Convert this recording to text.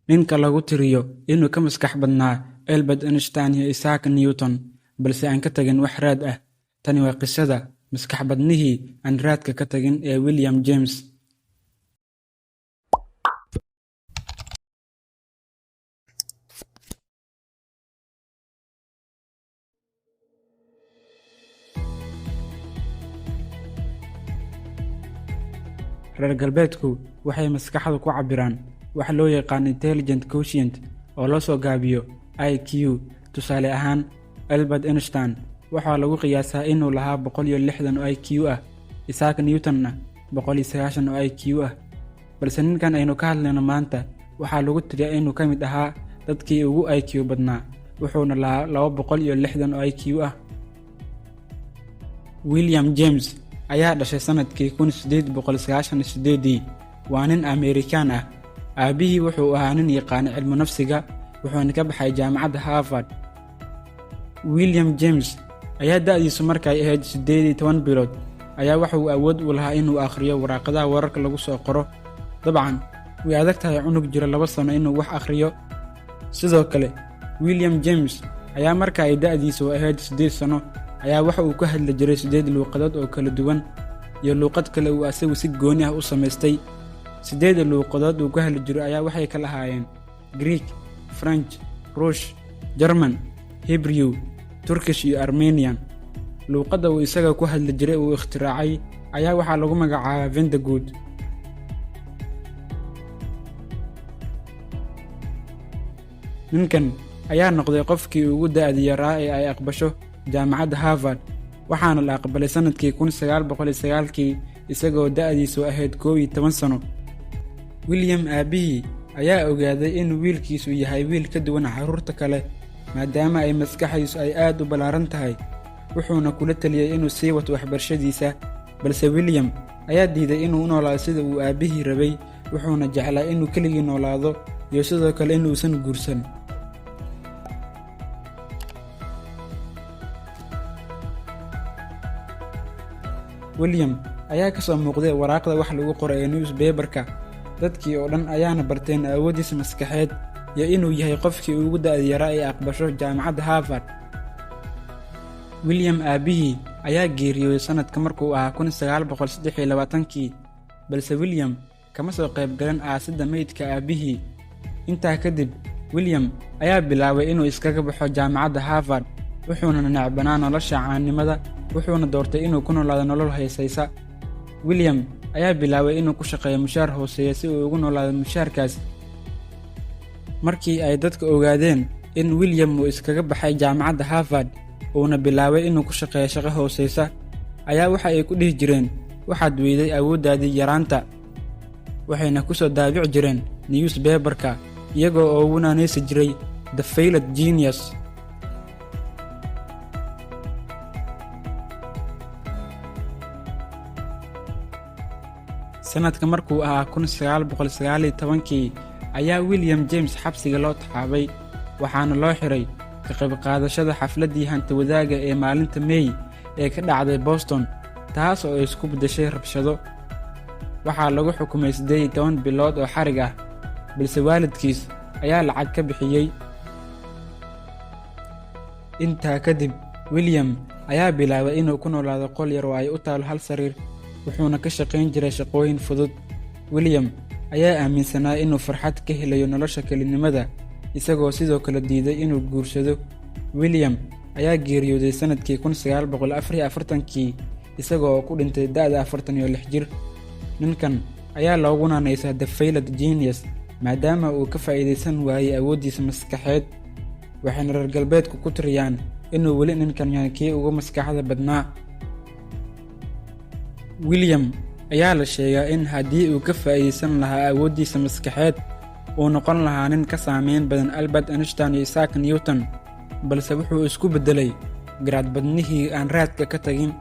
ninka lagu tiriyo inuu ka maskax badnaa Albert Einstein iyo Isaac Newton, balse aan ka tagin wax raad ah. Tani waa qisada maskax badnihii aan raadka ka tagin ee William James. Reer galbeedku waxay maskaxda ku cabiraan wax loo yaqaan intelligent quotient oo loo soo gaabiyo IQ. Tusaale ahaan, Albert Einstein waxaa lagu qiyaasaa inuu lahaa 160 oo IQ ah, Isaac Newtonna 190 oo IQ ah. Balse ninkan aynu ka hadlayno maanta waxaa lagu tiriyaa inuu ka mid ahaa dadkii ugu IQ badnaa, wuxuuna lahaa 260 oo IQ ah. William James ayaa dhashay sanadkii 1898. Waa nin Amerikaan ah. Aabihii wuxuu ahaa nin yaqaan cilmi nafsiga, wuxuuna ka baxay jaamacadda Harvard. William James ayaa da'diisu markay ahayd 18 bilood ayaa waxa uu awood u lahaa inuu akhriyo waraaqadaha wararka lagu soo qoro. Dabcan way adag tahay cunug jira 2 sano inuu wax akhriyo. Sidoo kale, William James ayaa marka ay da'diisu ahayd 8 sano ayaa waxa uu ka hadli jiray 8 luuqadood oo kala duwan iyo luuqad kale uu asagu si gooni ah u samaystay. 8 luuqadood uu ka hadli jiray ayaa waxay kala ahaayeen Greek, French, Rush, German, Hebrew, Turkish iyo Armenian. Luuqadda uu isaga ku hadli jiray uu ikhtiraacay ayaa waxaa lagu magacaabaa Vendagood. Ninkan ayaa noqday qofkii ugu da'da yaraa ee ay aqbasho jaamacadda Harvard, waxaana la aqbalay sanadkii 1909 isagoo da'diisu ahayd 11 sano. William aabihii ayaa ogaaday in wiilkiisu yahay wiil ka duwan carruurta kale maadaama ay maskaxdiisu ay aad u ballaaran tahay, wuxuuna kula taliyay inuu sii wato waxbarashadiisa. Balse William ayaa diiday inuu u noolaado sida uu aabihii rabay, wuxuuna jeclaa inuu keligii noolaado iyo sidoo kale inuusan guursan. William ayaa ka soo muuqday waraaqda wax lagu qoray ee newspaper-ka. Dadkii oo dhan ayaana barteen awoodiisa maskaxeed iyo inuu yahay qofkii ugu da'da yaraa ee aqbasho jaamacadda Harvard. William aabihii ayaa geeriyooday sanadka markuu ahaa 1923, balse William kama soo qayb galin aasidda meydka aabihii. Intaa kadib, William ayaa bilaabay inuu iskaga baxo jaamacadda Harvard, wuxuuna necbanaa nolosha caanimada, wuxuuna doortay inuu ku noolaado nolol haysaysa. William ayaa bilaabay inuu ku shaqeeyo mushaar hooseeya si uu ugu noolaado mushaarkaas. Markii ay dadka ogaadeen in William uu iskaga baxay jaamacadda Harvard uuna bilaabay inuu ku shaqeeyo shaqo hooseysa, ayaa waxa ay ku dhihi jireen, waxaad weyday awooddaadii yaraanta. Waxayna ku soo daabici jireen newspaper-ka iyagoo oo ugu naanaysi jiray The Failed Genius. Sanadka markuu ahaa 1919 ayaa William James xabsiga loo taxaabay, waxaana loo xiray ka qayb qaadashada xafladdii hanti wadaaga ee maalinta May ee ka dhacday Boston, taas oo ay isku beddeshay rabshado. Waxaa lagu xukumay 18 bilood oo xarig ah, balse waalidkiis ayaa lacag ka bixiyey. Intaa kadib, William ayaa bilaabay inuu ku noolaado qol yar oo ay u taalo hal sariir, wuxuuna ka shaqayn jiray shaqooyin fudud. William ayaa aaminsanaa inuu farxad ka helayo nolosha kelinimada, isagoo sidoo kale diiday inuu guursado. William ayaa geeriyooday sanadkii 1944 isagoo ku dhintay da'da 46 jir. Ninkan ayaa loogu naanaysaa The Failed Genius maadaama uu ka faa'iidaysan waayay awooddiisa maskaxeed, waxayna reer galbeedku ku tiriyaan inuu weli ninkan yahay kii ugu maskaxda badnaa. William ayaa la sheegaa in haddii uu ka faa'iidaysan lahaa awooddiisa maskaxeed uu noqon lahaa nin ka saameyn badan Albert Einstein iyo Isaac Newton, balse wuxuu isku beddelay garaad badnihii aan raadka ka tagin.